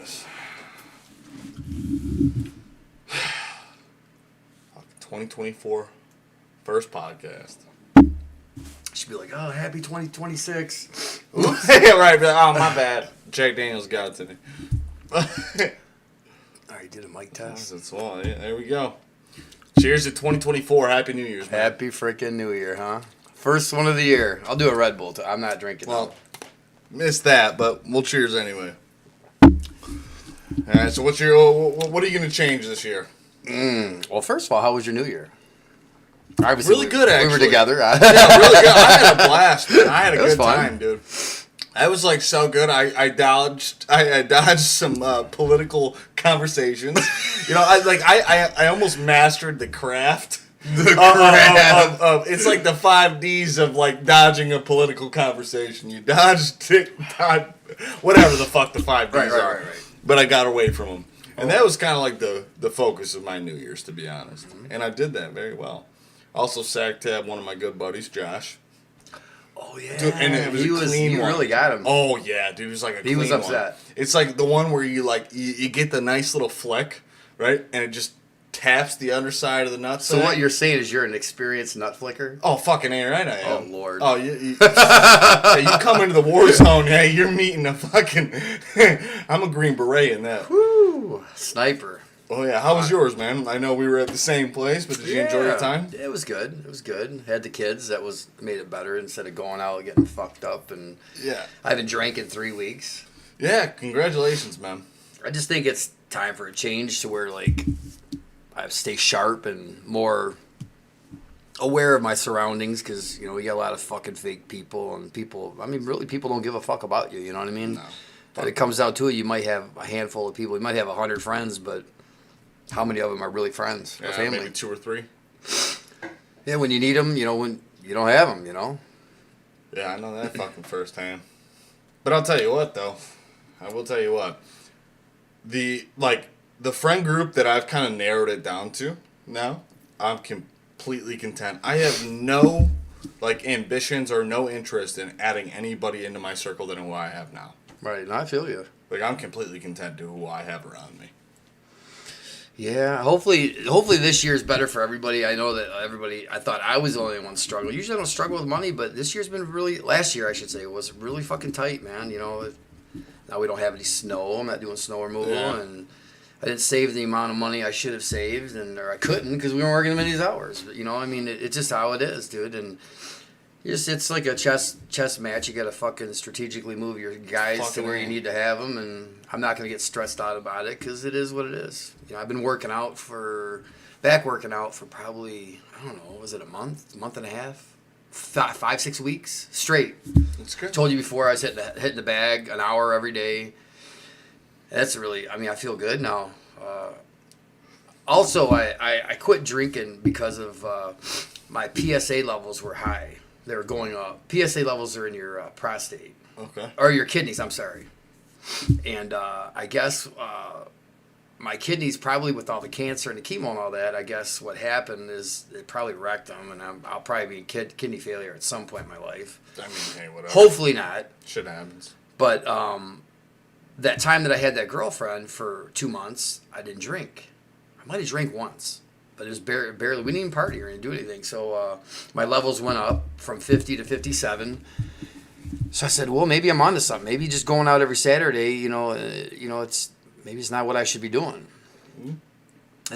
this. 2024 first podcast. Should be like, oh, happy 2026. Oops. Yeah, right. Oh, my bad. Jack Daniels got it to me. All right, did a mic test. That's one. Yeah, there we go. Cheers to 2024. Happy New Year's, man. Happy freaking New Year, huh? First one of the year. I'll do a Red Bull. I'm not drinking. Well, missed that, but we'll cheers anyway. All right. So, what are you going to change this year? Well, first of all, how was your New Year? Obviously, really good, actually. We were together. Yeah, really good. I had a blast, man. I had a good fun. time, dude. I was like so good. I dodged some political conversations. You know, I almost mastered the craft. It's like the 5 Ds of like dodging a political conversation. You dodge, whatever the fuck the 5 Ds are. Right. But I got away from them, and that was kind of like the focus of my New Year's, to be honest. And I did that very well. Also, sack tab one of my good buddies, Josh. Oh yeah, Dude, and it was a clean you one. really got him. Oh yeah, dude, it was like a clean one. He was upset. It's like the one where you get the nice little fleck, right, and it just taps the underside of the nutsack. So what you're saying is you're an experienced nut flicker? Oh fucking A right, I am. Oh Lord. Oh you come into the war zone, hey, you're meeting a fucking. I'm a Green Beret in that. Woo, sniper. Oh yeah, how was yours, man? I know we were at the same place, but did you enjoy your time? It was good. It was good. Had the kids. That made it better instead of going out and getting fucked up. And Yeah. I haven't drank in 3 weeks. Yeah, congratulations, man. I just think it's time for a change to where like I stay sharp and more aware of my surroundings because you know we got a lot of fucking fake people and people. I mean, really, people don't give a fuck about you. You know what I mean? No. But it comes down to it. You might have a handful of people. You might have 100 friends, but how many of them are really friends or family? Maybe 2 or 3. Yeah, when you need them, you know, when you don't have them, you know. Yeah, I know that fucking firsthand. But I'll tell you what, though. I will tell you what. The friend group that I've kind of narrowed it down to now, I'm completely content. I have no, ambitions or no interest in adding anybody into my circle than who I have now. Right, and I feel you. I'm completely content to who I have around me. Yeah, hopefully this year's better for everybody. I know that everybody, I thought I was the only one struggling. Usually I don't struggle with money, but this year's been last year I should say, was really fucking tight, man. You know, now we don't have any snow. I'm not doing snow removal, and I didn't save the amount of money I should have saved, or I couldn't because we weren't working them in these hours. But, you know, I mean, it's just how it is, dude. And it's like a chess match. You got to fucking strategically move your guys to where you need to have them, and I'm not going to get stressed out about it because it is what it is. You know, I've been working out for probably, I don't know, was it a month and a half? 5-6 weeks straight. That's good. I told you before I was hitting the bag an hour every day. That's really, I mean, I feel good now. Also, I quit drinking because of my PSA levels were high. They were going up. PSA levels are in your prostate. Okay. Or your kidneys, I'm sorry. And I guess my kidneys, probably with all the cancer and the chemo and all that, I guess what happened is it probably wrecked them, and I'll probably be in kidney failure at some point in my life. I mean, hey, whatever. Hopefully not. Shit happens. But that time that I had that girlfriend for 2 months, I didn't drink. I might have drank once, but it was barely. We didn't even party or do anything. So my levels went up from 50 to 57. So I said, well, maybe I'm onto something. Maybe just going out every Saturday, maybe it's not what I should be doing. Mm-hmm. And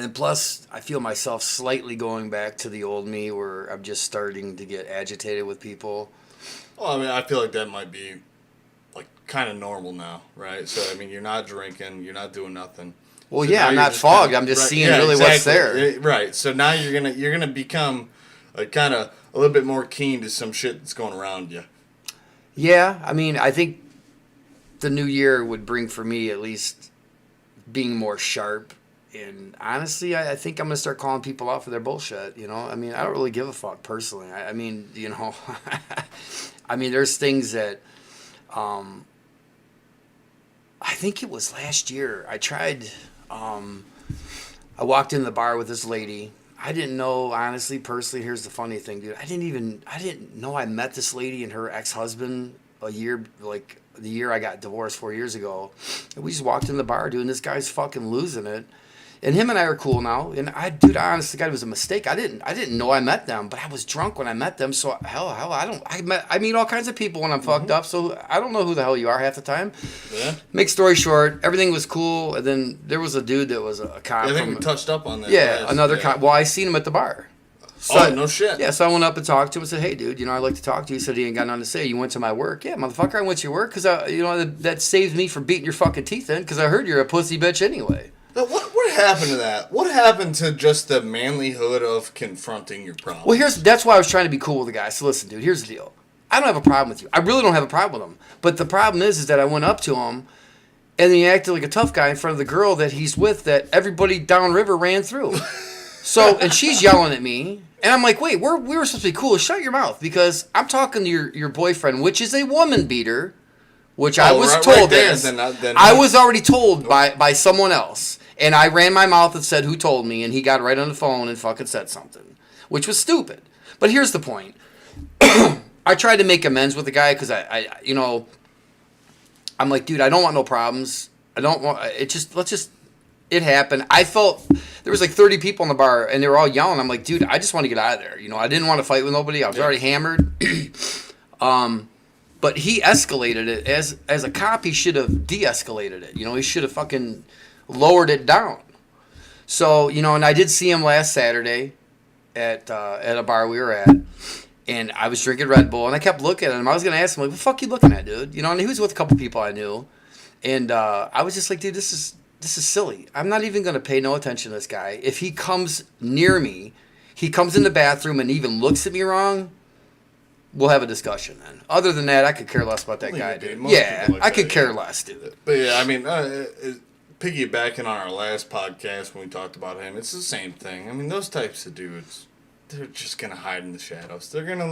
then plus, I feel myself slightly going back to the old me where I'm just starting to get agitated with people. Well, I mean, I feel like that might be kind of normal now, right? So, I mean, you're not drinking, you're not doing nothing. Well, so yeah, I'm not fogged. I'm just seeing really what's there. Right. So now you're gonna become kind of a little bit more keen to some shit that's going around you. Yeah, I mean, I think the new year would bring for me at least being more sharp. And honestly, I think I'm gonna start calling people out for their bullshit. You know, I mean, I don't really give a fuck personally. I mean, you know, I mean, there's things that. I think it was last year. I tried. I walked in the bar with this lady. I didn't know, honestly, personally. Here's the funny thing, dude. I didn't know I met this lady and her ex-husband a year, like the year I got divorced 4 years ago. And we just walked in the bar, dude, and this guy's fucking losing it. And him and I are cool now. And dude, honestly, God, it was a mistake. I didn't know I met them, but I was drunk when I met them. So hell, I meet all kinds of people when I'm fucked up. So I don't know who the hell you are half the time. Yeah. Make story short, everything was cool. And then there was a dude that was a cop. I think we touched up on that. Yeah, another cop. Well, I seen him at the bar. So, no shit. Yeah, so I went up and talked to him and said, hey, dude, I'd like to talk to you. He said he ain't got nothing to say. You went to my work. Yeah, motherfucker, I went to your work because, that saves me from beating your fucking teeth in because I heard you're a pussy bitch anyway. What happened to that? What happened to just the manlyhood of confronting your problem? Well, that's why I was trying to be cool with the guy. So listen, dude, here's the deal. I don't have a problem with you. I really don't have a problem with him. But the problem is that I went up to him and he acted like a tough guy in front of the girl that he's with that everybody downriver ran through. So, and she's yelling at me. And I'm like, wait, we were supposed to be cool. Shut your mouth. Because I'm talking to your boyfriend, which is a woman beater, which I was told this. I was already told by someone else. And I ran my mouth and said who told me. And he got right on the phone and fucking said something. Which was stupid. But here's the point. I tried to make amends with the guy because I'm like, dude, I don't want no problems. I don't want, it happened. I felt, there was like 30 people in the bar and they were all yelling. I'm like, dude, I just want to get out of there. I didn't want to fight with nobody. I was already hammered. But he escalated it. As a cop, he should have de-escalated it. He should have fucking lowered it down. So, and I did see him last Saturday at a bar we were at. And I was drinking Red Bull, and I kept looking at him. I was going to ask him, like, what the fuck are you looking at, dude? And he was with a couple people I knew. And I was just like, dude, this is silly. I'm not even going to pay no attention to this guy. If he comes near me, he comes in the bathroom and even looks at me wrong, we'll have a discussion then. Other than that, I could care less about that guy, dude. Yeah, I could care less, dude. But yeah, I mean, piggybacking on our last podcast when we talked about him, it's the same thing. I mean, those types of dudes, they're just going to hide in the shadows. They're going to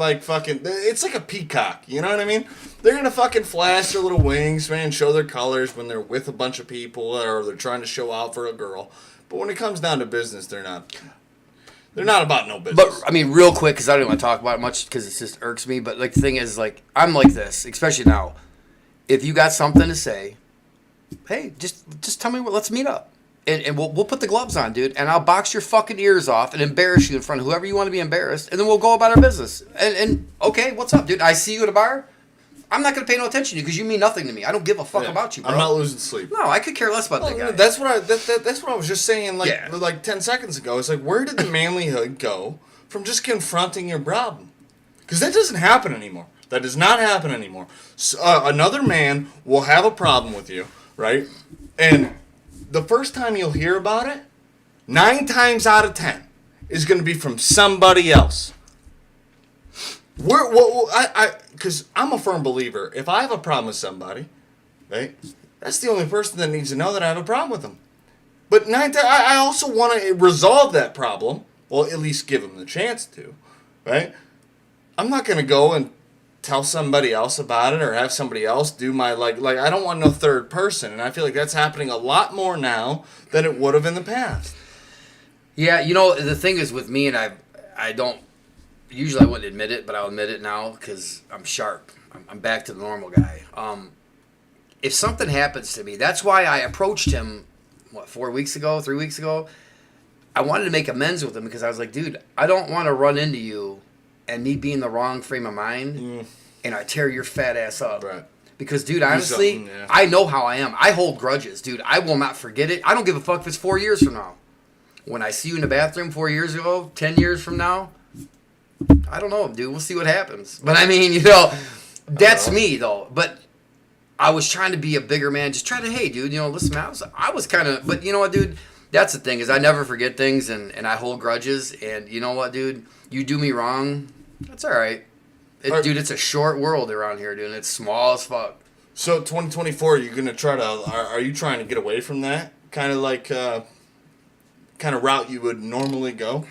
it's like a peacock, you know what I mean? They're going to fucking flash their little wings, man, show their colors when they're with a bunch of people or they're trying to show out for a girl. But when it comes down to business, they're not about no business. But, I mean, real quick, because I don't want to talk about it much because it just irks me. But, the thing is, I'm like this, especially now. If you got something to say, hey, just tell me let's meet up. And we'll put the gloves on, dude, and I'll box your fucking ears off and embarrass you in front of whoever you want to be embarrassed, and then we'll go about our business. And okay, what's up, dude? I see you at a bar. I'm not going to pay no attention to you because you mean nothing to me. I don't give a fuck about you, bro. I'm not losing sleep. No, I could care less about that guy. That's what I was just saying like 10 seconds ago. It's like, where did the manlyhood go from just confronting your problem? Because that doesn't happen anymore. That does not happen anymore. So, another man will have a problem with you, right? And the first time you'll hear about it, 9 times out of 10 is going to be from somebody else. Because I'm a firm believer. If I have a problem with somebody, right, that's the only person that needs to know that I have a problem with them. But I also want to resolve that problem. Well, at least give them the chance to, right? I'm not going to go and tell somebody else about it or have somebody else do my, I don't want no third person. And I feel like that's happening a lot more now than it would have in the past. Yeah, the thing is with me, and I don't, usually I wouldn't admit it, but I'll admit it now because I'm sharp. I'm back to the normal guy. If something happens to me, that's why I approached him, 3 weeks ago? I wanted to make amends with him because I was like, dude, I don't want to run into you and me be in the wrong frame of mind and I tear your fat ass up. Right. Because, dude, honestly, I know how I am. I hold grudges, dude. I will not forget it. I don't give a fuck if it's 4 years from now. When I see you in the bathroom 4 years ago, 10 years from now, I don't know, dude. We'll see what happens. But, I mean, that's me, though. But I was trying to be a bigger man. Just trying to, hey, dude, listen, man, I was kind of, but you know what, dude? That's the thing is I never forget things and I hold grudges. And you know what, dude? You do me wrong, that's all right. Dude, it's a short world around here, dude. And it's small as fuck. So 2024, you're going to try to, are you trying to get away from that? Kind of route you would normally go?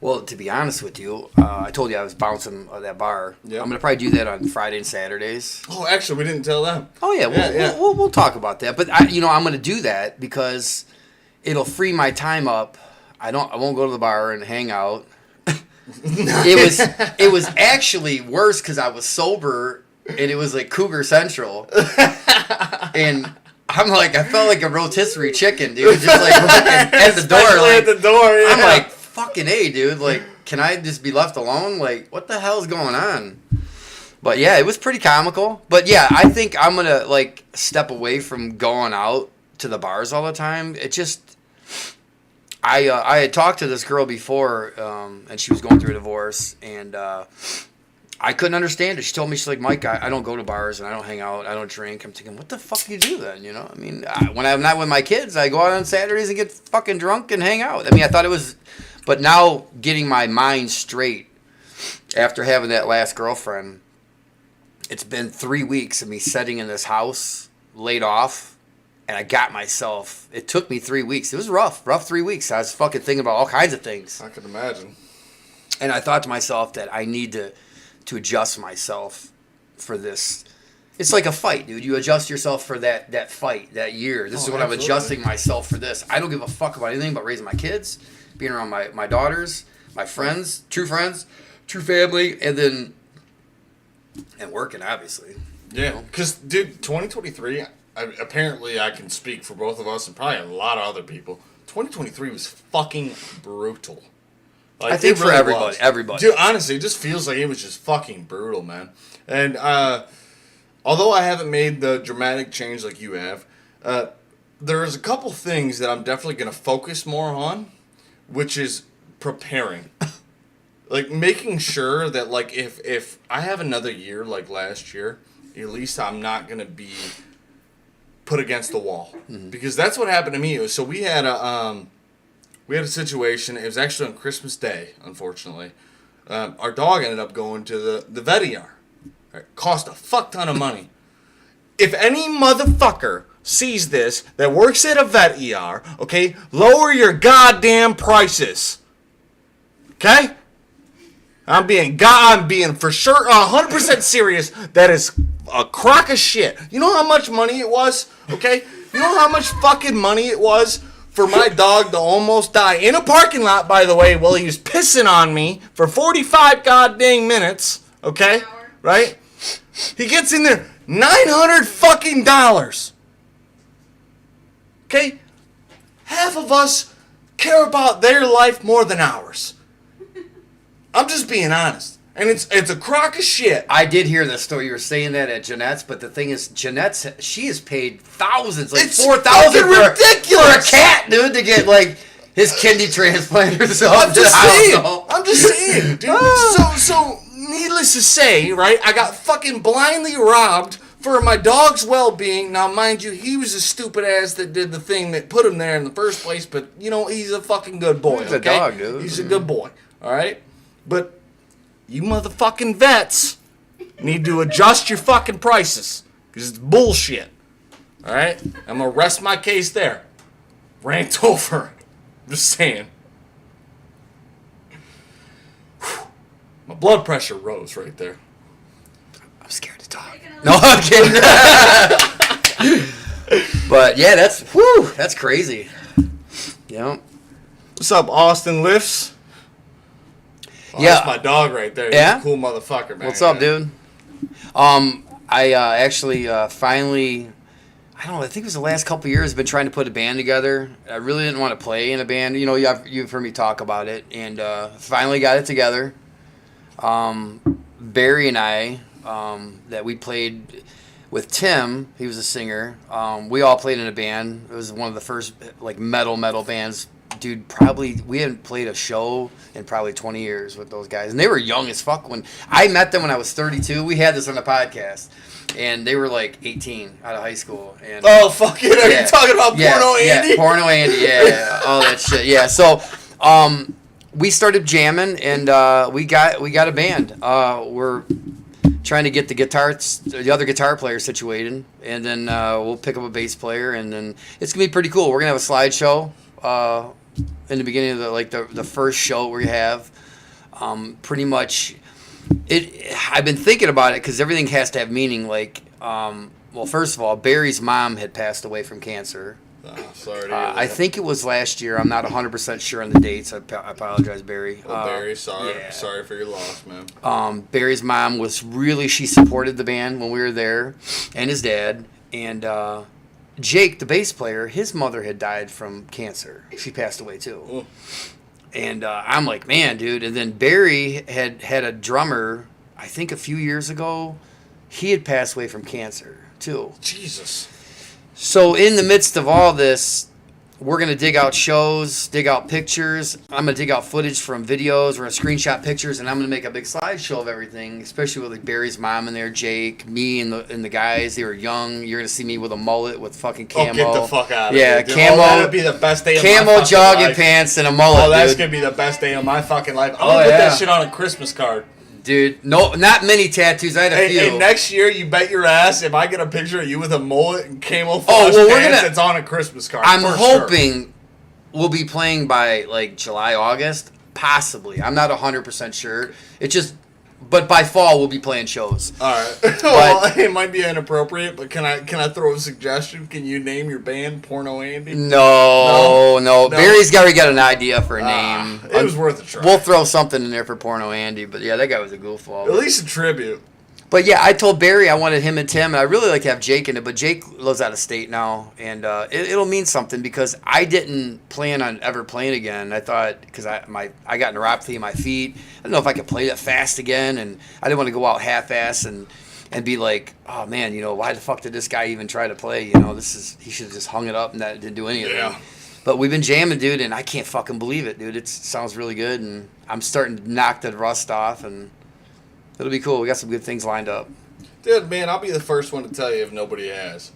Well, to be honest with you, I told you I was bouncing at that bar. Yep. I'm going to probably do that on Friday and Saturdays. Oh, actually, we didn't tell them. Oh, yeah. We'll talk about that. But, I'm going to do that because it'll free my time up. I won't go to the bar and hang out. It was actually worse because I was sober and it was like Cougar Central, and I'm like, I felt like a rotisserie chicken, dude, just like looking at the door, like at the door. Yeah. I'm like, fucking A, dude, like, can I just be left alone? Like, what the hell's going on? But yeah, it was pretty comical. But yeah, I think I'm gonna like step away from going out to the bars all the time. It just, I had talked to this girl before, and she was going through a divorce, and I couldn't understand it. She told me, she's like, Mike, I don't go to bars and I don't hang out, I don't drink. I'm thinking, what the fuck do you do then? You know, I mean, when I'm not with my kids, I go out on Saturdays and get fucking drunk and hang out. I mean, I thought it was, but now getting my mind straight after having that last girlfriend. It's been 3 weeks of me sitting in this house, laid off, and I got myself. It took me 3 weeks. It was rough 3 weeks. I was fucking thinking about all kinds of things. I can imagine. And I thought to myself that I need to adjust myself for this. It's like a fight, dude. You adjust yourself for that fight, that year. This is what absolutely. I'm adjusting myself for this. I don't give a fuck about anything but raising my kids, being around my daughters, my friends, true family, and working, obviously. Yeah, because, dude, 2023, apparently I can speak for both of us and probably a lot of other people. 2023 was fucking brutal. Like, I think for really everybody. Dude, honestly, it just feels like it was just fucking brutal, man. And although I haven't made the dramatic change like you have, there's a couple things that I'm definitely going to focus more on, which is preparing. Like, making sure that, like, if I have another year like last year, at least I'm not going to be put against the wall. Mm-hmm. Because that's what happened to me. So we had a situation. It was actually on Christmas Day, unfortunately. Our dog ended up going to the vet ER. Right? Cost a fuck ton of money. If any motherfucker sees this that works at a vet ER, okay, lower your goddamn prices. Okay? I'm being for sure 100% serious. That is a crock of shit. You know how much money it was? Okay? You know how much fucking money it was for my dog to almost die in a parking lot, by the way, while he was pissing on me for 45 goddamn minutes. Okay? Right? He gets in there, $900 fucking dollars. Okay? Half of us care about their life more than ours. I'm just being honest. And it's a crock of shit. I did hear the story. You were saying that at Jeanette's, but the thing is, Jeanette's, she has paid thousands, like it's $4,000 ridiculous for a cat, dude, to get like his kidney transplant or something. I'm just saying, dude. So needless to say, right? I got fucking blindly robbed for my dog's well-being. Now, mind you, he was a stupid ass that did the thing that put him there in the first place. But you know, he's a fucking good boy. He's a dog, dude. He's a good boy. All right. But you motherfucking vets need to adjust your fucking prices. Because it's bullshit. Alright? I'm going to rest my case there. Rant over. Just saying. Whew. My blood pressure rose right there. I'm scared to talk. No, I'm kidding. But yeah, that's crazy. Yeah. What's up, Austin Lifts? Oh, yeah, that's my dog right there. He's a cool motherfucker, man. What's up, dude? I actually finally, I don't know, I think it was the last couple of years, been trying to put a band together. I really didn't want to play in a band. You know, you've heard me talk about it, and finally got it together. Barry and I, that we played with Tim, he was a singer. We all played in a band. It was one of the first like metal bands. Dude, probably we hadn't played a show in probably 20 years with those guys, and they were young as fuck when I met them when I was 32. We had this on the podcast, and they were like 18 out of high school. And oh fuck it! Are you talking about Porno Andy? Yeah, Porno Andy, yeah, all that shit. Yeah, so we started jamming, and we got a band. We're trying to get the other guitar player situated, and then we'll pick up a bass player, and then it's gonna be pretty cool. We're gonna have a slideshow. In the beginning of the first show we have, pretty much, I've been thinking about it because everything has to have meaning. Like, well, first of all, Barry's mom had passed away from cancer. Sorry to hear that. I think it was last year. I'm not 100% sure on the dates. I apologize, Barry. Well, Barry, sorry. yeah. Sorry for your loss, man. Barry's mom was really, she supported the band when we were there, and his dad. And Jake, the bass player, his mother had died from cancer. She passed away too. Ooh. And I'm like, man, dude. And then Barry had a drummer, I think a few years ago. He had passed away from cancer too. Jesus. So in the midst of all this, we're going to dig out shows, dig out pictures. I'm going to dig out footage from videos. We're going to screenshot pictures, and I'm going to make a big slideshow of everything, especially with like Barry's mom in there, Jake, me, and the guys. They were young. You're going to see me with a mullet with fucking camo. Oh, get the fuck out of here. here. Yeah, camo. That would be the best day of my Camo fucking jogging life. pants and a mullet, Oh, that's dude. going to be the best day of my fucking life. I'm Oh, going to put yeah. that shit on a Christmas card. Dude, no, not many tattoos. I had a few. Hey, next year, you bet your ass, if I get a picture of you with a mullet and camouflage well, we're pants, gonna- it's on a Christmas card. I'm for sure. hoping we'll be playing by like July, August, possibly. I'm not 100% sure. It just, but by fall we'll be playing shows. All right. Well, it might be inappropriate, but can I throw a suggestion? Can you name your band Porno Andy? No. Barry's already got an idea for a name. It was worth a try. We'll throw something in there for Porno Andy, but yeah, that guy was a goofball. At least a tribute. But yeah, I told Barry I wanted him and Tim, and I really like to have Jake in it, but Jake lives out of state now, and it'll mean something because I didn't plan on ever playing again. I thought, because I got neuropathy in my feet, I didn't know if I could play that fast again, and I didn't want to go out half-ass and be like, oh man, why the fuck did this guy even try to play? He should have just hung it up and that didn't do anything. Yeah. But we've been jamming, dude, and I can't fucking believe it, dude. It sounds really good, and I'm starting to knock the rust off, and it'll be cool. We got some good things lined up. Dude, man, I'll be the first one to tell you if nobody has.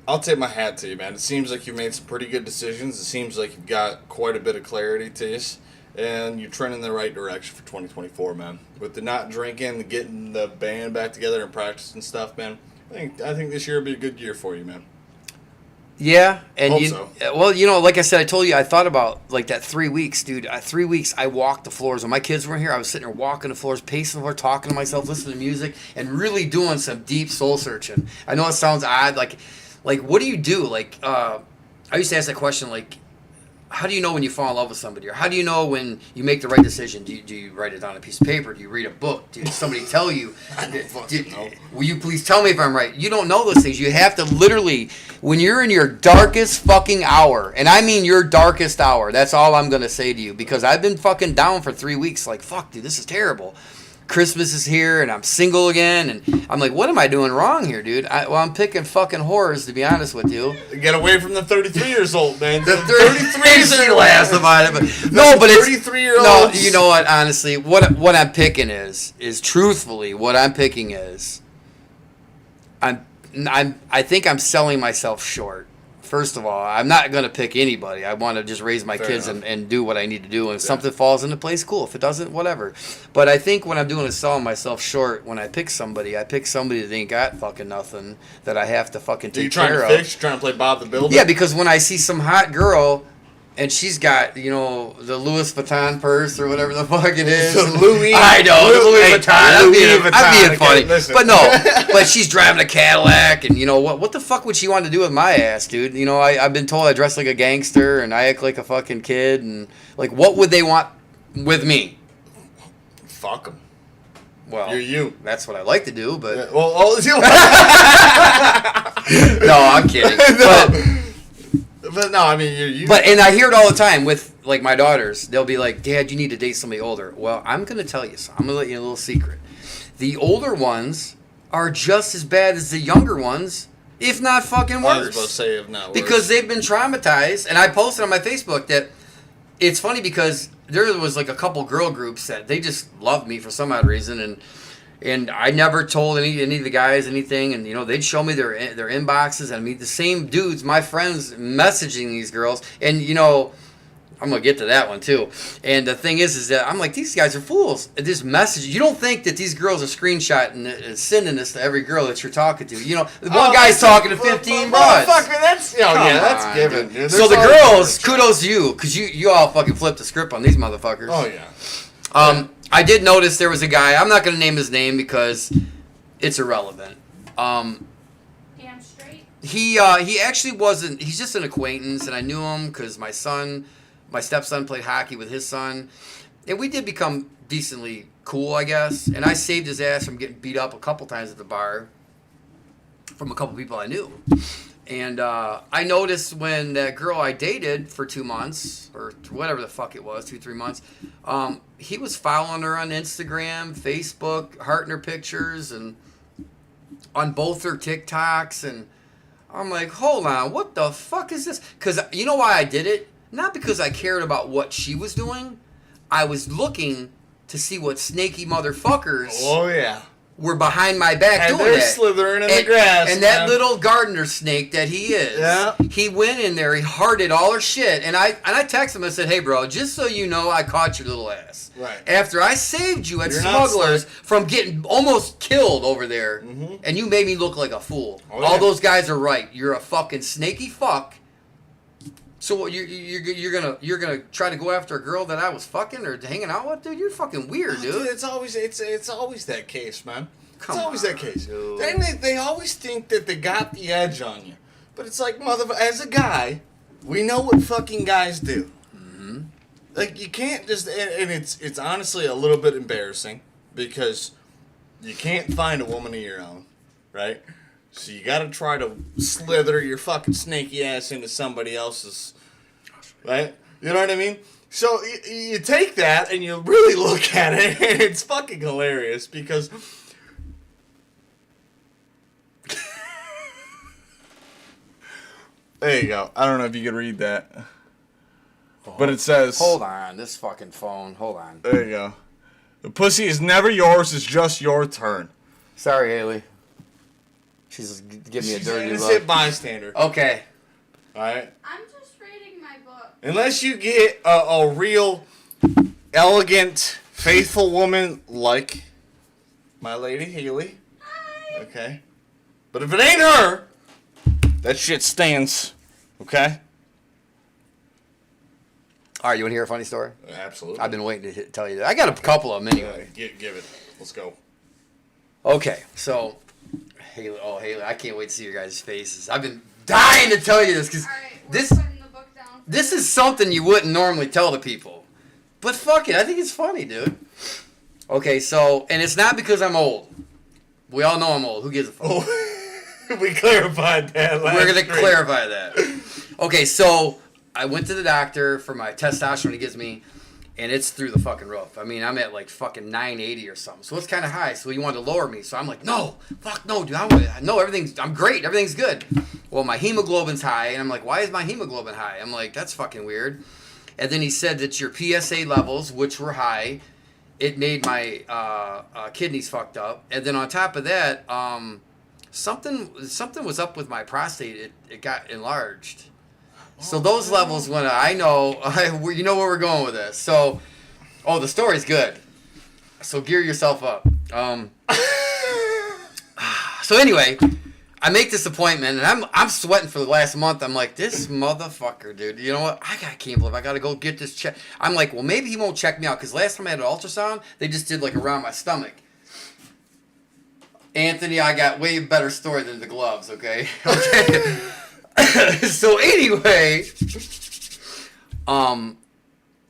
I'll tip my hat to you, man. It seems like you've made some pretty good decisions. It seems like you've got quite a bit of clarity to you. And you're trending in the right direction for 2024, man. With the not drinking, the getting the band back together and practice and stuff, man. I think this year will be a good year for you, man. Yeah, and Hope so. well, like I said, I told you, I thought about like that 3 weeks, dude. 3 weeks, I walked the floors. When my kids weren't here, I was sitting there walking the floors, pacing the floor, talking to myself, listening to music, and really doing some deep soul searching. I know it sounds odd, like what do you do? Like, I used to ask that question, like, how do you know when you fall in love with somebody? Or how do you know when you make the right decision? Do you write it on a piece of paper? Do you read a book? Did somebody tell you? Will you please tell me if I'm right? You don't know those things. You have to literally, when you're in your darkest fucking hour, and I mean your darkest hour, that's all I'm going to say to you. Because I've been fucking down for 3 weeks. Like, fuck, dude, this is terrible. Christmas is here, and I'm single again, and I'm like, what am I doing wrong here, dude? I'm picking fucking whores, to be honest with you. Get away from the 33 years old, man. The 33 she laughs about it, but no, but it's 33-year-olds. no. You know what? Honestly, what I'm picking is truthfully what I'm picking is I think I'm selling myself short. First of all, I'm not going to pick anybody. I want to just raise my kids and do what I need to do. And if something falls into place, cool. If it doesn't, whatever. But I think what I'm doing is selling myself short when I pick somebody. I pick somebody that ain't got fucking nothing that I have to fucking Are you take trying care to of. fix? You trying to play Bob the Builder? Yeah, because when I see some hot girl and she's got, the Louis Vuitton purse or whatever the fuck it is. The Louis. I know, the Louis Vuitton. I'm being funny. Okay, listen. But no, but she's driving a Cadillac, and what the fuck would she want to do with my ass, dude? I've been told I dress like a gangster and I act like a fucking kid, and like, what would they want with me? Fuck them. Well, You're you. That's what I like to do, but Yeah, well, no, I'm kidding. But no, I mean, you're you. And I hear it all the time with like my daughters. They'll be like, "Dad, you need to date somebody older." Well, I'm gonna tell you something. I'm gonna let you in a little secret. The older ones are just as bad as the younger ones, if not fucking worse. I was about to say if not worse. Because they've been traumatized, and I posted on my Facebook that it's funny because there was like a couple girl groups that they just loved me for some odd reason, and I never told any of the guys anything, and they'd show me their inboxes, and I mean the same dudes, my friends, messaging these girls, and I'm gonna get to that one too. And the thing is that I'm like, these guys are fools. This message, you don't think that these girls are screenshotting and sending this to every girl that you're talking to. The one guy's talking to 15 broads. Motherfucker, that's that's given. Dude. Dude. So the There's girls, always- kudos to you, because you all fucking flipped the script on these motherfuckers. Oh yeah. I did notice there was a guy. I'm not going to name his name because it's irrelevant. Damn straight. He actually wasn't. He's just an acquaintance, and I knew him because my stepson played hockey with his son, and we did become decently cool, I guess. And I saved his ass from getting beat up a couple times at the bar from a couple people I knew. And I noticed when that girl I dated for 2 months, or whatever the fuck it was, 2-3 months, he was following her on Instagram, Facebook, hearting her pictures, and on both her TikToks, and I'm like, hold on, what the fuck is this? Because you know why I did it? Not because I cared about what she was doing. I was looking to see what snaky motherfuckers Oh, yeah. were behind my back And doing they're that. slithering in the grass. And that man. little gardener snake that he is, Yeah. he went in there, he hearted all her shit, and I texted him and said, hey, bro, just so you know, I caught your little ass. Right. After I saved you at You're not Smugglers from getting almost killed over there, Mhm. and you made me look like a fool. Oh, All yeah. those guys are right. You're a fucking snaky fuck. So what, you're gonna try to go after a girl that I was fucking or hanging out with, dude? You're fucking weird, dude. It's always that case, man. Come it's always on, that case. dude. And they always think that they got the edge on you, but it's like as a guy, we know what fucking guys do. Mm-hmm. Like you can't just and it's honestly a little bit embarrassing because you can't find a woman of your own, right? So you got to try to slither your fucking snaky ass into somebody else's, right? You know what I mean? So you take that and you really look at it, and it's fucking hilarious because. There you go. I don't know if you could read that, but it says. Hold on, this fucking phone. Hold on. There you go. The pussy is never yours. It's just your turn. Sorry, Haley. She's giving me a She's dirty an innocent look. bystander. Okay. All right. I'm just reading my book. Unless you get a real, elegant, faithful woman like my lady Haley. Hi. Okay. But if it ain't her, that shit stands. Okay. All right, you want to hear a funny story? Absolutely. I've been waiting to tell you that. I got a couple of them anyway. Give it. Let's go. Okay, so Haley, I can't wait to see your guys' faces. I've been dying to tell you this because All right, we're this putting the book down. this is something you wouldn't normally tell to people. But fuck it, I think it's funny, dude. Okay, so, and it's not because I'm old. We all know I'm old. Who gives a fuck? Oh, we clarified that last We're going to stream. clarify that. Okay, so I went to the doctor for my testosterone he gives me, and it's through the fucking roof. I mean, I'm at like fucking 980 or something. So it's kind of high. So he wanted to lower me. So I'm like, no, fuck no, dude. I'm great. Everything's good. Well, my hemoglobin's high. And I'm like, why is my hemoglobin high? I'm like, that's fucking weird. And then he said that your PSA levels, which were high, it made my kidneys fucked up. And then on top of that, something was up with my prostate. It got enlarged. So those levels when I know, you know where we're going with this. So, the story's good. So gear yourself up. So anyway, I make this appointment and I'm sweating for the last month. I'm like, this motherfucker, dude. You know what? I can't believe I gotta go get this check. I'm like, well, maybe he won't check me out because last time I had an ultrasound, they just did like around my stomach. Anthony, I got way better story than the gloves. Okay. Okay. So anyway,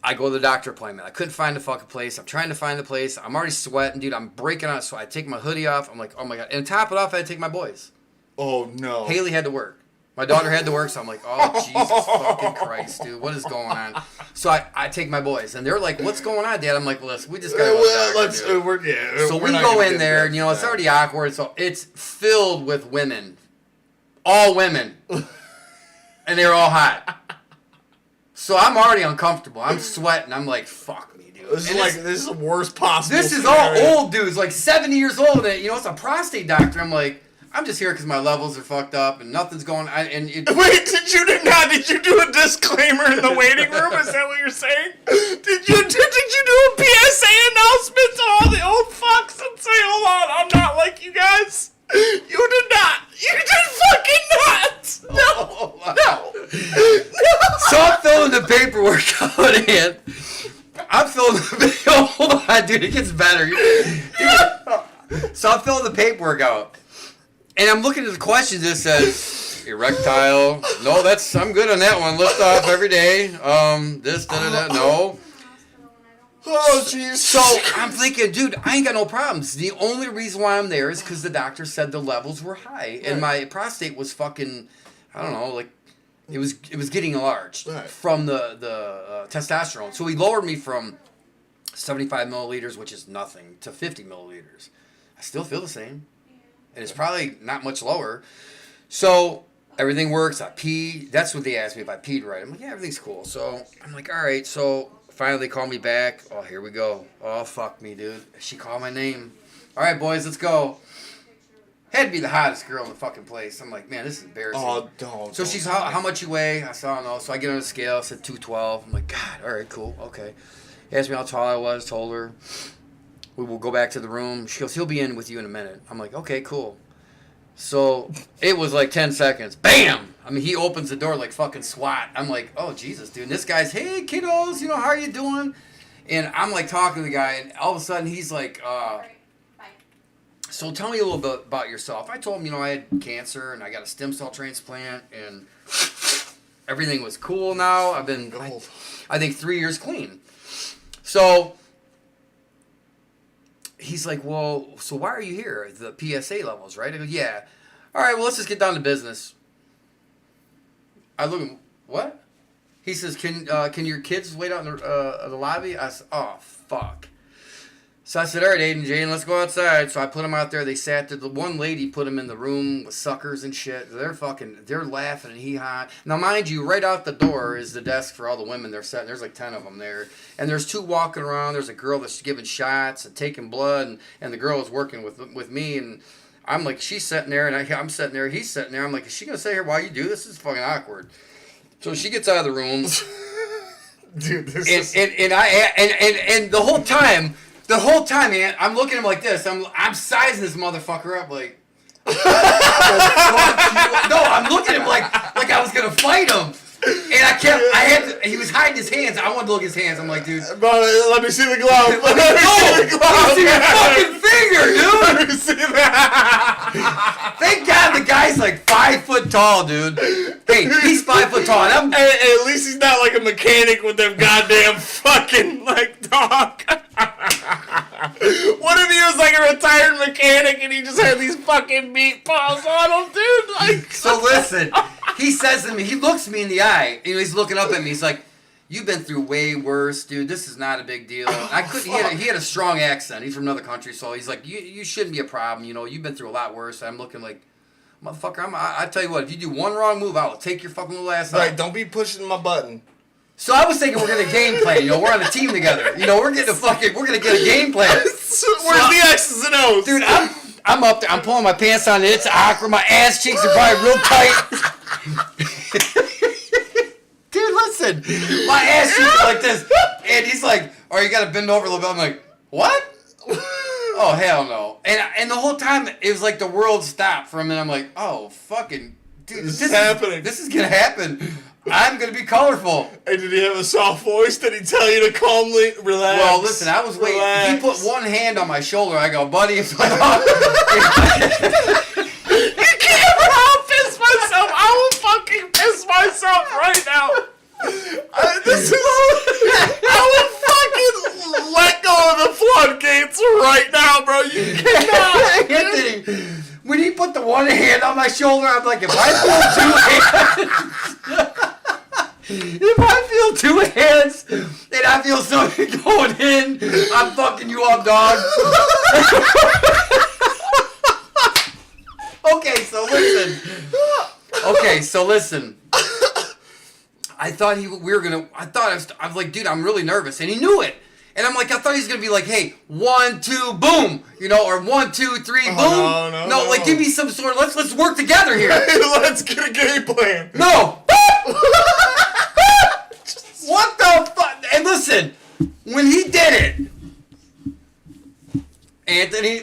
I go to the doctor appointment. I couldn't find the fucking place. I'm trying to find the place. I'm already sweating, dude. I'm breaking out. So I take my hoodie off. I'm like, oh my God. And top it off, I had to take my boys. Oh, no. Haley had to work. My daughter had to work. So I'm like, oh, Jesus fucking Christ, dude. What is going on? So I take my boys. And they're like, what's going on, Dad? I'm like, well, listen, we just got to go to the doctor, dude. So we go in there, and, you know, it's already awkward. So it's filled with women. All women. And they're all hot. So I'm already uncomfortable. I'm sweating. I'm like, fuck me, dude. This is the worst possible This is scenario. all old dudes, like 70 years old. And, you know, it's a prostate doctor. I'm like, I'm just here because my levels are fucked up and nothing's going on. Wait, did you do a disclaimer in the waiting room? Is that what you're saying? Did you do a PSA announcement to all the old fucks and say, hold on, I'm not like you guys? You did not. You did fucking not. No. No. So I'm filling the paperwork out, and I'm filling the hold on, dude, it gets better. So I'm filling the paperwork out. And I'm looking at the questions that says, erectile. No, I'm good on that one. Lift off every day. This, da-da-da. No. Oh, jeez. So I'm thinking, dude, I ain't got no problems. The only reason why I'm there is because the doctor said the levels were high, and my prostate was fucking, I don't know, like it was getting enlarged from the testosterone. So he lowered me from 75 milliliters, which is nothing, to 50 milliliters. I still feel the same, and it's probably not much lower. So everything works. I pee. That's what they asked me if I peed right. I'm like, yeah, everything's cool. So I'm like, all right. So finally, they call me back. Oh, here we go. Oh, fuck me, dude. She called my name. All right, boys, let's go. Had to be the hottest girl in the fucking place. I'm like, man, this is embarrassing. Oh, don't. So she's, how much you weigh? I said, I don't know. So I get on the scale. I said 212. I'm like, God, all right, cool. Okay. Asked me how tall I was. Told her. We will go back to the room. She goes, he'll be in with you in a minute. I'm like, okay, cool. So it was like 10 seconds. Bam! I mean, he opens the door like fucking SWAT. I'm like, oh, Jesus, dude. And this guy's, hey, kiddos, how are you doing? And I'm like talking to the guy, and all of a sudden he's like, so tell me a little bit about yourself. I told him, I had cancer, and I got a stem cell transplant, and everything was cool now. I've been, I think, 3 years clean. So he's like, well, so why are you here? The PSA levels, right? I go, yeah. All right, well, let's just get down to business. I look at him, what? He says, can your kids wait out in the lobby? I said, oh, fuck. So I said, all right, Aiden, Jane, let's go outside. So I put them out there. They sat there. The one lady put them in the room with suckers and shit. They're laughing and hee-haw. Now, mind you, right out the door is the desk for all the women they're sitting. There's like 10 of them there. And there's 2 walking around. There's a girl that's giving shots and taking blood. And the girl is working with me. And I'm like, she's sitting there. And I'm sitting there. He's sitting there. I'm like, is she going to sit here while you do this? This is fucking awkward. So she gets out of the room. Dude, this is... And the whole time... The whole time, man, I'm looking at him like this. I'm sizing this motherfucker up like. No, I'm looking at him like I was gonna fight him, and he was hiding his hands. I wanted to look at his hands. I'm like, dude, bro, let me see the glove. Let me see the glove. Let me see your fucking finger, dude. Let me see that. Thank God the guy's like 5 foot tall, dude. Hey, he's 5 foot tall. And at least he's not like a mechanic with them goddamn fucking dog. What if he was like a retired mechanic and he just had these fucking meat paws on him, dude? So listen, he says to me, he looks me in the eye, he's looking up at me, he's like, you've been through way worse, dude. This is not a big deal. I couldn't. He had a strong accent. He's from another country, so he's like, you shouldn't be a problem. You've been through a lot worse. I'm looking like, motherfucker. I tell you what, if you do one wrong move, I will take your fucking little ass out. Right, don't be pushing my button. So I was thinking we're gonna game plan. We're on a team together. We're gonna get a game plan. Where's the X's and O's, dude? I'm up there. I'm pulling my pants on. It's awkward. My ass cheeks are probably real tight. Dude, listen. My ass cheeks are like this, and he's like, "Oh, you gotta bend over a little bit." I'm like, "What?" Oh, hell no. And the whole time it was like the world stopped for a minute. I'm like, "Oh, fucking dude, this is happening. This is gonna happen." I'm going to be colorful. Hey, did he have a soft voice? Did he tell you to calmly relax? Well, listen, I was waiting. He put one hand on my shoulder. I go, buddy, it's like, you can't ever I'll piss myself. I will fucking piss myself right now. I will fucking let go of the floodgates right now, bro. You cannot. Anthony, when he put the one hand on my shoulder, I'm like, if I pull 2 hands... If I feel 2 hands and I feel something going in, I'm fucking you up, dog. Okay, so listen. I thought we were gonna. I was like, dude, I'm really nervous, and he knew it. And I'm like, I thought he was gonna be like, hey, 1, 2, boom, or 1, 2, 3, boom. No, like give me some sort of let's work together here. Let's get a game plan. No. What the fuck? And listen, when he did it, Anthony,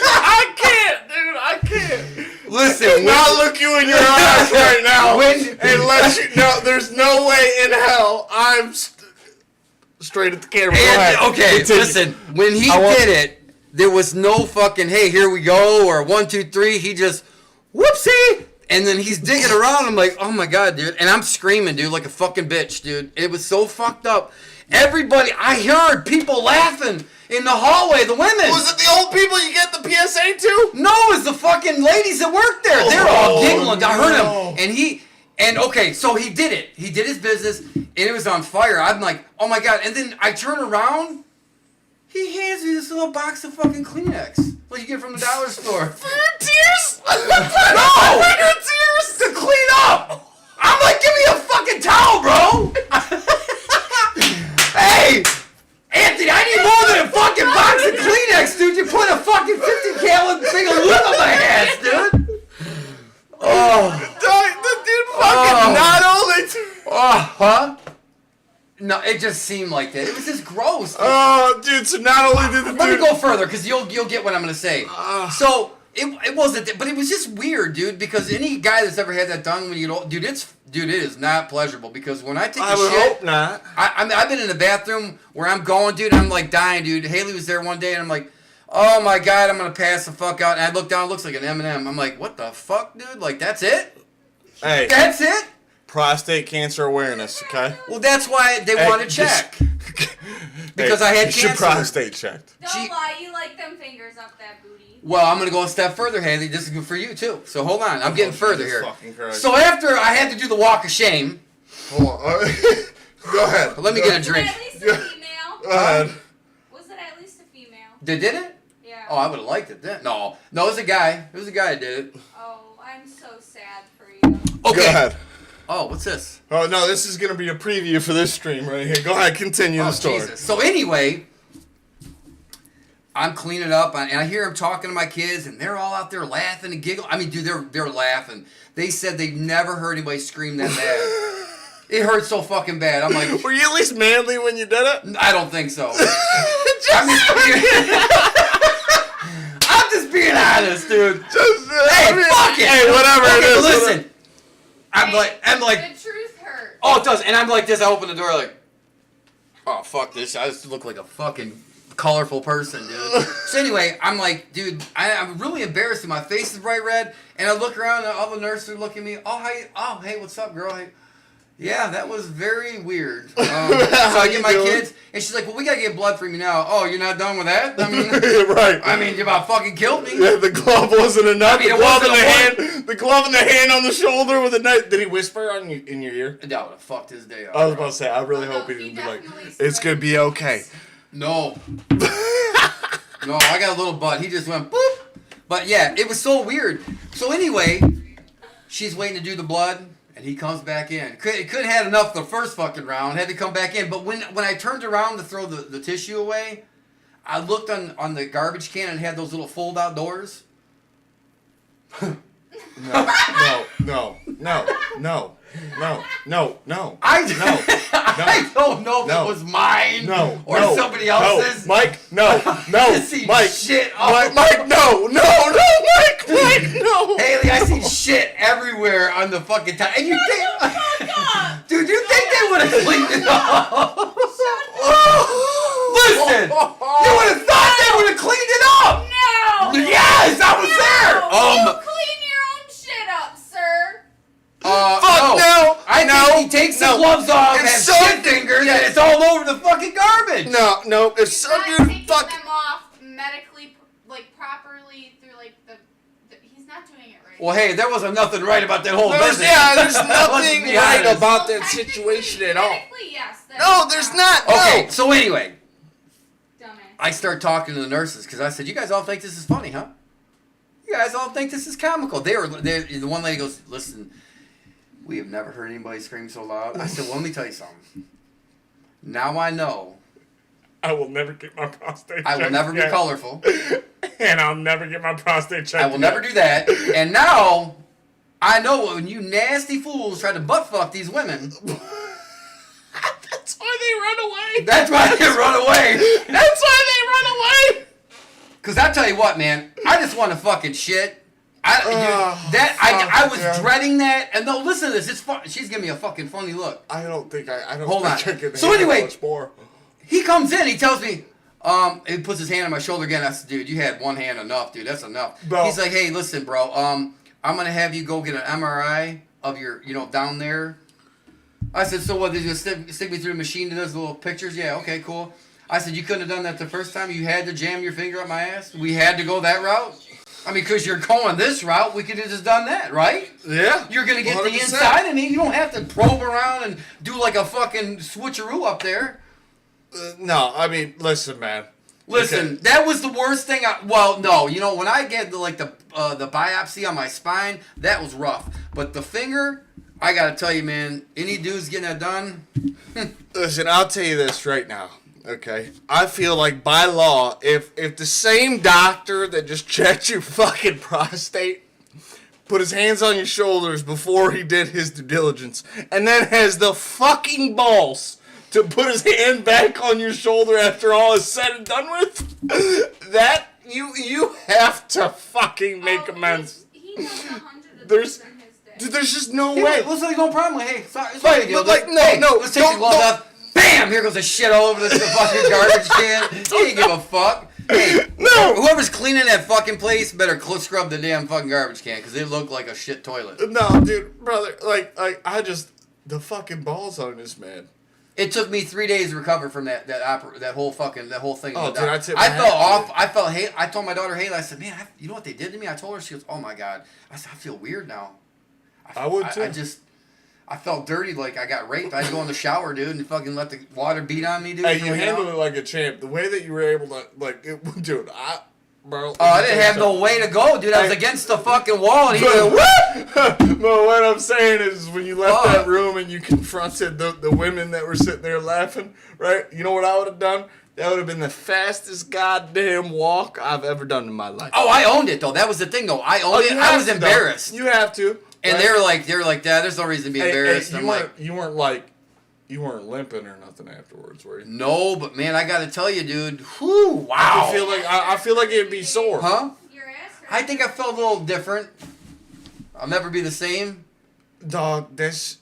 I can't, dude. I can't. Listen, not look you in your eyes right now and let you know there's no way in hell I'm straight at the camera. Okay, listen, when he did it, there was no fucking, hey, here we go, or 1, 2, 3. He just, whoopsie. And then he's digging around. I'm like, oh my God, dude. And I'm screaming, dude, like a fucking bitch, dude. It was so fucked up. Everybody, I heard people laughing in the hallway, the women. Was it the old people you get the PSA to? No, it's the fucking ladies that work there. They're all giggling. I heard him. And okay, so he did it. He did his business, and it was on fire. I'm like, oh my God. And then I turn around. He hands me this little box of fucking Kleenex. Like you get from the dollar store. For your tears? No! For your tears? To clean up! I'm like, give me a fucking towel, bro! Hey! Anthony, I need more than a fucking box of Kleenex, dude! You put a fucking 50-gallon thing of lube on my ass, dude! Oh. The dude fucking not only... Huh? No, it just seemed like that. It was just gross. Dude. Oh, dude, so not only did the dude... Let me go further, because you'll get what I'm going to say. So... It wasn't, but it was just weird, dude. Because any guy that's ever had that done when you don't, dude, it is not pleasurable. Because when I take a I would shit, hope not. I've been in the bathroom where I'm going, dude. I'm like dying, dude. Haley was there one day, and I'm like, oh my God, I'm gonna pass the fuck out. And I look down, it looks like an M&M. I'm like, what the fuck, dude? Like that's it? Hey, That's it? prostate cancer awareness, okay? Well, that's why they want to check. Because I had you should cancer. prostate checked. Don't lie, you like them fingers up that booty. Well, I'm going to go a step further, Haley. This is good for you, too. So hold on. I'm getting further Jesus here. fucking Christ. So after I had to do the walk of shame, Hold on. Go ahead. let me get a drink. Was it at least a female? Go ahead. Was it at least a female? They did it? Yeah. Oh, I would have liked it then. No, it was a guy. It was a guy that did it. Oh, I'm so sad for you. Okay. Go ahead. Oh, what's this? Oh, no, this is going to be a preview for this stream right here. Go ahead, continue Oh, the story. Jesus. So anyway, I'm cleaning up, and I hear him talking to my kids, and they're all out there laughing and giggling. I mean, dude, they're laughing. They said they've never heard anybody scream that bad. It hurt so fucking bad. I'm like, Were you at least manly when you did it? I don't think so. I'm just being honest, dude. Hey, fuck it. Hey, whatever Okay, it is. listen. I'm Hey, like, the truth hurts. oh, it does. And I'm like this. I open the door like, oh, fuck this. I just look like a fucking colorful person, dude. So anyway, I'm like, dude, I'm really embarrassed. My face is bright red. And I look around and all the nurses are looking at me. Oh, hi. Oh, hey, what's up, girl? Hey. Yeah, that was very weird. So I get my kids, and she's like, well, we got to get blood from you now. Oh, you're not done with that? I mean, Right. I mean, you about fucking killed me. Yeah, the glove wasn't enough. I mean, the it glove in wasn't the a hand. The glove in the hand on the shoulder with a knife. Did he whisper in your ear? That would have fucked his day up. I was bro. about to say, I really Oh, hope no, he he didn't be like, definitely it's gonna be okay. No. No, I got a little butt. He just went boop. But yeah, it was so weird. So anyway, she's waiting to do the blood, and he comes back in. Couldn't had enough the first fucking round. Had to come back in. But when I turned around to throw the tissue away, I looked on the garbage can and it had those little fold out doors. No. I don't know if No. it was mine No. or no, somebody else's. No. Mike, no. I see Mike. shit. Mike, no. Mike, no. Haley, I see shit everywhere on the fucking time. And you think, dude, you think they would have cleaned it up? Listen, you would have thought they would have cleaned it up. No! Yes, I was there. You clean your own shit up, sir. Fuck no. I think he takes the gloves off and It's so- shit fingers, and it's all over the fucking garbage. No. If He's some not dude taking fucking. them off medically, like properly through like the he's not doing it right. Well, hey, there wasn't nothing right about that whole business. There's Let's nothing be right honest. about Well, that technically- situation at all. Medically, yes. that No, is there's proper. not. Okay, No. so anyway, Dumbass. I start talking to the nurses because I said, "You guys all think this is funny, huh? You guys all think this is comical." The one lady goes, "Listen, we have never heard anybody scream so loud." I said, "Well, let me tell you something. Now I know I will never get my prostate checked. I will never be again. colorful. And I'll never get my prostate checked. I will never do that. And now I know when you nasty fools try to butt fuck these women, That's why they run away. that's why they run away." That's why they run away. Cause I tell you what, man, I just want to fucking shit. I was yeah. dreading that. And no, listen to this. It's fun. She's giving me a fucking funny look. I don't think I don't Hold think on. I can So handle anyway- much more. He comes in. He tells me, he puts his hand on my shoulder again. I said, "Dude, you had one hand enough, dude. That's enough." Bro. He's like, "Hey, listen, bro. I'm going to have you go get an MRI of your, down there. I said, so what, did you stick me through the machine to those little pictures? Yeah, okay, cool. I said, you couldn't have done that the first time? You had to jam your finger up my ass? We had to go that route? I mean, because you're going this route, we could have just done that, right? Yeah. You're going to get 100%. the inside. I mean, you don't have to probe around and do like a fucking switcheroo up there. No, I mean, listen, man. Listen, Okay. that was the worst thing. No, when I get the biopsy on my spine, that was rough. But the finger, I gotta tell you, man, any dudes getting that done. Listen, I'll tell you this right now. Okay, I feel like by law, if the same doctor that just checked your fucking prostate put his hands on your shoulders before he did his due diligence, and then has the fucking balls to put his hand back on your shoulder after all is said and done with, that you have to fucking make amends. He does 100 of There's- those in his day. Dude, there's just no Hey, way. looks like no problem. Hey, sorry, it's Like, no big deal. but like, no, Hey, no, let's take don't- the gloves don't- off. Bam! Here goes the shit all over the fucking garbage can. He didn't give a fuck. Hey, No. whoever's cleaning that fucking place better scrub the damn fucking garbage can because it looked like a shit toilet. No, dude, brother, the fucking balls on this man. It took me 3 days to recover from that whole thing. Oh, dude, I I tip my hat felt to off. you. I felt hate. I told my daughter Haley. I said, "Man, you know what they did to me?" I told her. She goes, "Oh my god." I said, "I feel weird now." I would too. I felt dirty, like I got raped. I had to go in the shower, dude, and fucking let the water beat on me, dude. Hey, you handled it like a champ. The way that you were able to, dude, bro. Oh, I didn't have no way to go, dude. I was against the fucking wall, and he But, went, but what I'm saying is, when you left Oh. that room and you confronted the women that were sitting there laughing, right? You know what I would have done? That would have been the fastest goddamn walk I've ever done in my life. Oh, I owned it though. That was the thing though. I owned it. you I have was to, though. embarrassed, You have to. and right? they were like, "Dad, there's no reason to be embarrassed." Hey, I'm like, you weren't limping or nothing afterwards, were you? "No, but man, I got to tell you, dude. Whew, wow." I feel like it'd be sore. Huh? Your ass hurt. I think I felt a little different. I'll never be the same. Dog, this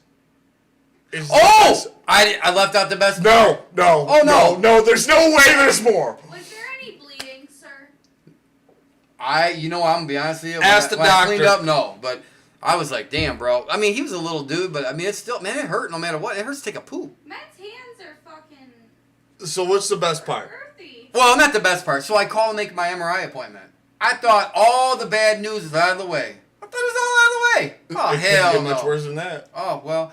is. Oh! I left out the best. No. Oh, no. No. There's no way. There's more. Was there any bleeding, sir? I'm gonna be honest with you. Ask the when I cleaned doctor. up, no, but I was like, damn, bro. I mean, he was a little dude, but I mean, it's still, man, it hurt no matter what. It hurts to take a poop. Matt's hands are fucking So what's the best part? earthy. Well, not the best part. So I call and make my MRI appointment. I thought all the bad news was out of the way. I thought it was all out of the way. Oh, It couldn't hell get no. much worse than that. Oh, well,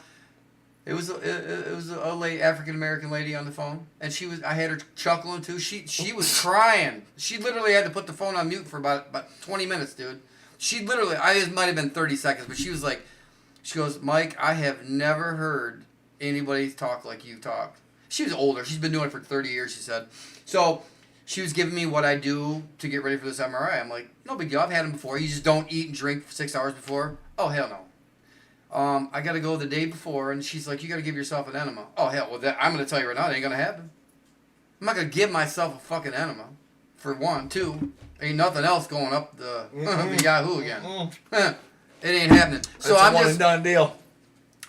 it was a late African-American lady on the phone, and I had her chuckling too. She was crying. She literally had to put the phone on mute for about 20 minutes, dude. She literally, it might have been 30 seconds, but she was like, she goes, "Mike, I have never heard anybody talk like you talk." She was older. She's been doing it for 30 years, she said. So she was giving me what I do to get ready for this MRI. I'm like, no big deal. I've had them before. You just don't eat and drink for 6 hours before. Oh, hell no. I got to go the day before, and she's like, you got to give yourself an enema. Oh, hell, well, I'm going to tell you right now, it ain't going to happen. I'm not going to give myself a fucking enema, for one. Two, ain't nothing else going up the Yahoo again. It ain't happening. So That's a I'm one just and done deal.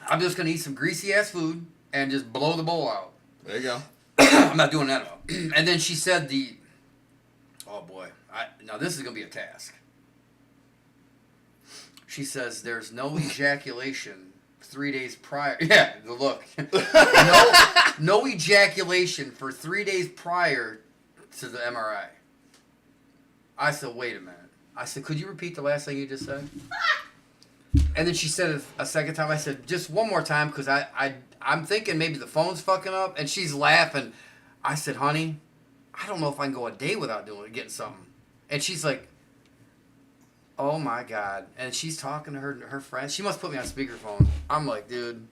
I'm just going to eat some greasy-ass food and just blow the bowl out. There you go. I'm not doing that. And then she said oh boy, now this is going to be a task. She says there's no ejaculation 3 days prior. Yeah, the look. no ejaculation for 3 days prior to the MRI. I said, wait a minute. I said, could you repeat the last thing you just said? And then she said it a second time. I said, just one more time, because I'm thinking maybe the phone's fucking up. And she's laughing. I said, honey, I don't know if I can go a day without getting something. And she's like, oh my God. And she's talking to her friend. She must put me on speakerphone. I'm like, dude.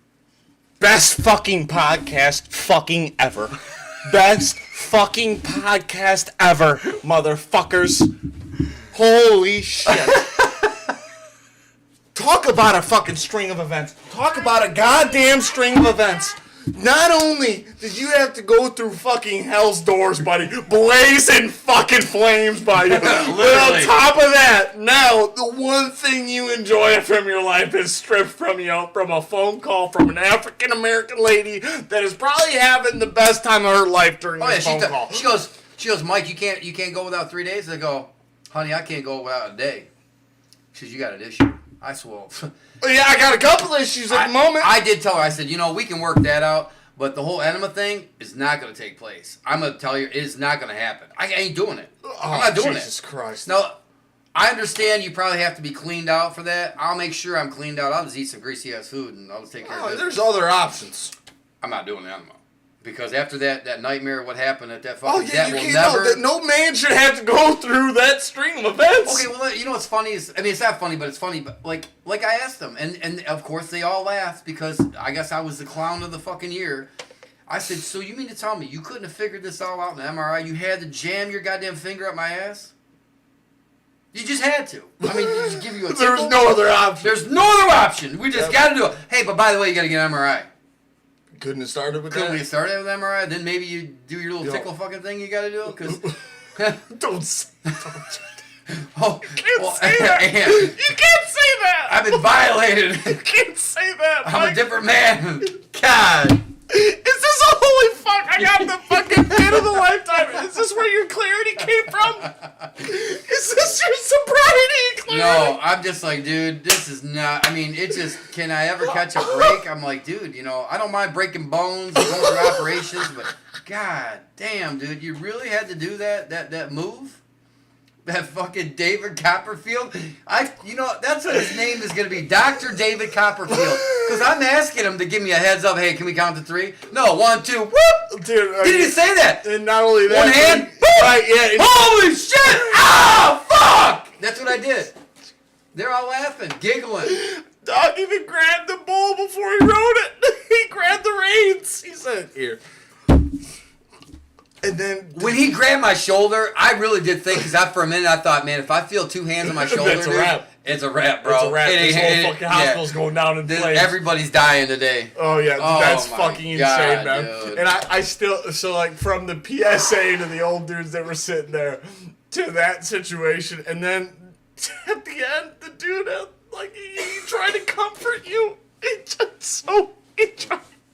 Best fucking podcast fucking ever. Best fucking podcast ever, motherfuckers. Holy shit. Talk about a fucking string of events. Talk about a goddamn string of events. Not only did you have to go through fucking hell's doors, buddy, blazing fucking flames, buddy. But on top of that, now the one thing you enjoy from your life is stripped from you from a phone call from an African American lady that is probably having the best time of her life during this phone call. She goes, Mike, you can't go without 3 days. I go, honey, I can't go without a day. She says, you got an issue. I swear. Yeah, I got a couple issues at the moment. I did tell her, I said, we can work that out, but the whole enema thing is not going to take place. I'm going to tell you, it is not going to happen. I ain't doing it. I'm not doing Jesus it. Christ. No, I understand you probably have to be cleaned out for that. I'll make sure I'm cleaned out. I'll just eat some greasy-ass food, and I'll just take care of it. There's other options. I'm not doing the enema. Because after that nightmare, what happened at that fucking... that you will can't never... no man should have to go through that string of events. Okay, well, you know what's funny is, I mean, it's not funny, but it's funny. But like I asked them, and of course they all laughed because I guess I was the clown of the fucking year. I said, so you mean to tell me you couldn't have figured this all out in the MRI? You had to jam your goddamn finger up my ass? You just had to. I mean, just give you a There was tickle? no other option. There's no other option. We just got to do it. Hey, but by the way, you got to get an MRI. Couldn't have started with Couldn't we that. have started with MRI? Then maybe you do your little Yo. tickle fucking thing you got to do? Because... Don't say Oh, You can't say that. You can't say that. I've been violated. You can't say that. I'm a Mike. different man. God. Is this a holy fuck? I got the fucking bit of the lifetime. Is this where your clarity came from? Is this your sobriety and clarity? No, I'm just like, dude, this is not. I mean, it just. Can I ever catch a break? I'm like, dude, I don't mind breaking bones and going through operations, but god damn, dude, you really had to do that move? That fucking David Copperfield? That's what his name is going to be, Dr. David Copperfield. Because I'm asking him to give me a heads up. Hey, can we count to 3? No, 1, 2, whoop! Dude, Didn't even say that. And not only that, One hand, boom! right? Yeah. Holy shit! Ah, fuck! That's what I did. They're all laughing, giggling. Dog even grabbed the bowl before he rode it. He grabbed the reins. He said, "Here." And then When he grabbed my shoulder, I really did think, because for a minute I thought, man, if I feel 2 hands on my shoulder, That's a dude, wrap. it's a wrap, bro. It's a wrap. It This ain't- whole fucking hospital's going down in flames. Everybody's dying today. Oh yeah, Oh, that's my fucking God, insane, man. dude. And I still like from the PSA to the old dudes that were sitting there to that situation, and then at the end, the dude he tried to comfort you.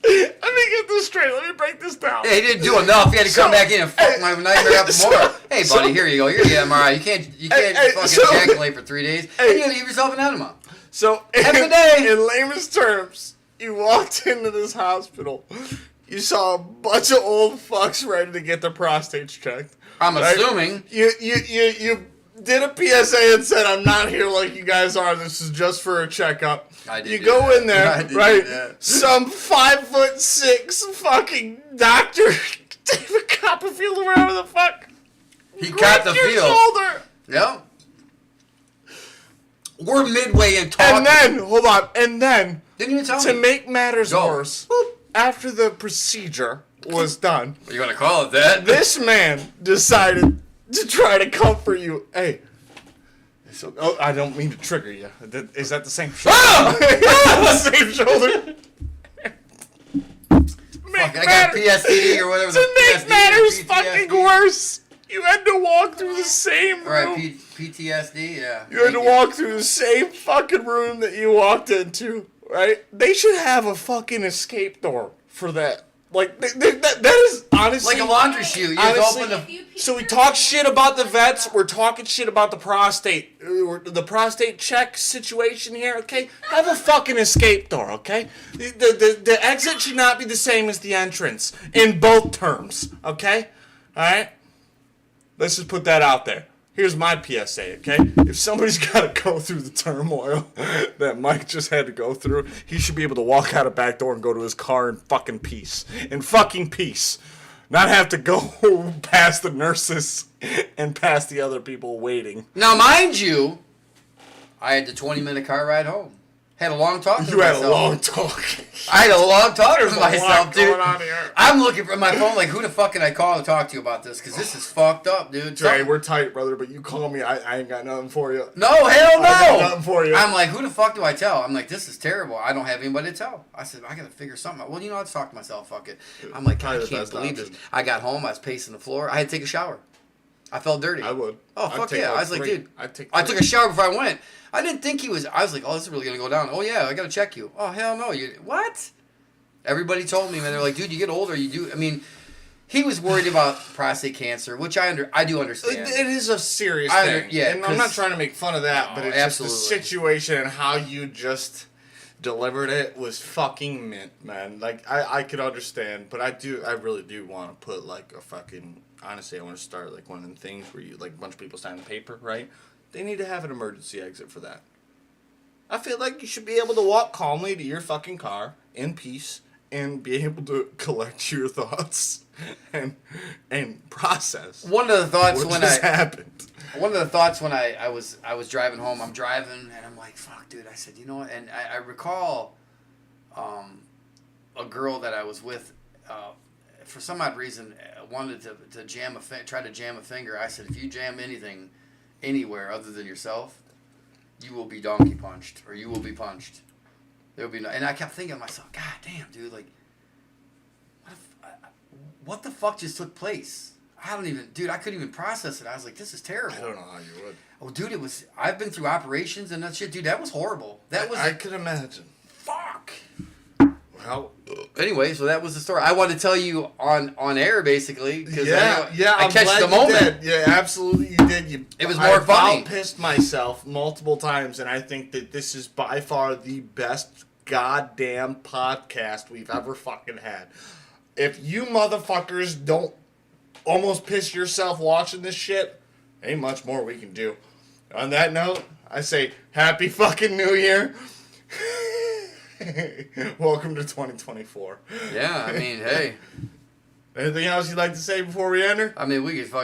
Let me get this straight. Let me break this down. Yeah, he didn't do enough. He had to come back in and fuck my nightmare up so- more. Hey, buddy, so- here you go. You're the MRI. You can't fucking ejaculate for 3 days. And you gotta give yourself an enema. So Have a good day. in layman's terms, you walked into this hospital. You saw a bunch of old fucks ready to get their prostates checked. I'm right? assuming. You did a PSA and said, "I'm not here like you guys are. This is just for a checkup." I did You do go that. in there, I did do right? that. Some 5'6" fucking doctor, David Copperfield, or whatever the fuck. He caught the grabbed your field. shoulder. Yep. We're midway in talking. And then, hold on, and then, Didn't even tell to me. make matters Go. worse, after the procedure was done, You want to call it that? this man decided to try to comfort you. Hey, so, I don't mean to trigger you. Is that the same shoulder? Ah! the same shoulder? Fuck, I got PSTD or whatever To the make PSTD matters or fucking PTSD. worse, you had to walk through the same room. All right, PTSD, yeah. You had to Thank walk through the same fucking room that you walked into, right? They should have a fucking escape door for that. Like, that is honestly... Like a laundry chute. You just Honestly, open the... If you pee So we your talk pants, shit about the like vets. that. We're talking shit about the prostate. The prostate check situation here, okay? Have a fucking escape door, okay? The exit should not be the same as the entrance in both terms, okay? All right? Let's just put that out there. Here's my PSA, okay? If somebody's got to go through the turmoil that Mike just had to go through, he should be able to walk out a back door and go to his car in fucking peace. In fucking peace. Not have to go past the nurses and past the other people waiting. Now, mind you, I had the 20-minute car ride home. Had a long talk with You had myself. a long talk. I had a long talk with There's a lot myself, dude. going on here. I'm looking for my phone like, who the fuck can I call to talk to you about this? Because this is fucked up, dude. Dre, we're tight, brother, but you call me, I ain't got nothing for you. No, hell no. I got nothing for you. I'm like, who the fuck do I tell? I'm like, this is terrible. I don't have anybody to tell. I said, I got to figure something out. Well, let's talk to myself. Fuck it. I'm like, Probably I the can't best believe option. this. I got home. I was pacing the floor. I had to take a shower. I felt dirty. I would. Oh, I'd fuck take yeah. like I was like, 3. dude. I'd take I 3. took a shower before I went. I didn't think he was. I was like, oh, this is really going to go down. Oh, yeah, I got to check you. Oh, hell no. What? Everybody told me, man. They're like, dude, you get older. You do. I mean, He was worried about prostate cancer, which I do understand. It is a serious I thing. yeah, and I'm not trying to make fun of that, No, but it's absolutely. just the situation and how you just delivered it was fucking mint, man. Like, I could understand, but I really do want to put, like, a fucking, honestly, I want to start, like, one of them things where you, like, a bunch of people sign the paper, right? They need to have an emergency exit for that. I feel like you should be able to walk calmly to your fucking car in peace and be able to collect your thoughts and process One of the thoughts what when just happened. One of the thoughts when I was driving home, I'm driving and I'm like, fuck, dude. I said, you know what? And I recall a girl that I was with, for some odd reason, wanted to try to jam a finger. I said, if you jam anything anywhere other than yourself, you will be donkey punched or you will be punched. There will be no. And I kept thinking to myself, God damn, dude, like, what the fuck just took place? I couldn't even process it. I was like, this is terrible. I don't know how you would. Oh, dude, I've been through operations and that shit, dude, that was horrible. I could imagine. Fuck. Well, Anyway, so that was the story. I wanted to tell you on air, basically. Cause yeah, I I'm catch glad the moment. You did. Yeah, absolutely, you did. It was more funny. I pissed myself multiple times, and I think that this is by far the best goddamn podcast we've ever fucking had. If you motherfuckers don't almost piss yourself watching this shit, ain't much more we can do. On that note, I say happy fucking New Year. Welcome to 2024. Yeah, I mean, hey. Anything else you'd like to say before we enter? I mean, we could fucking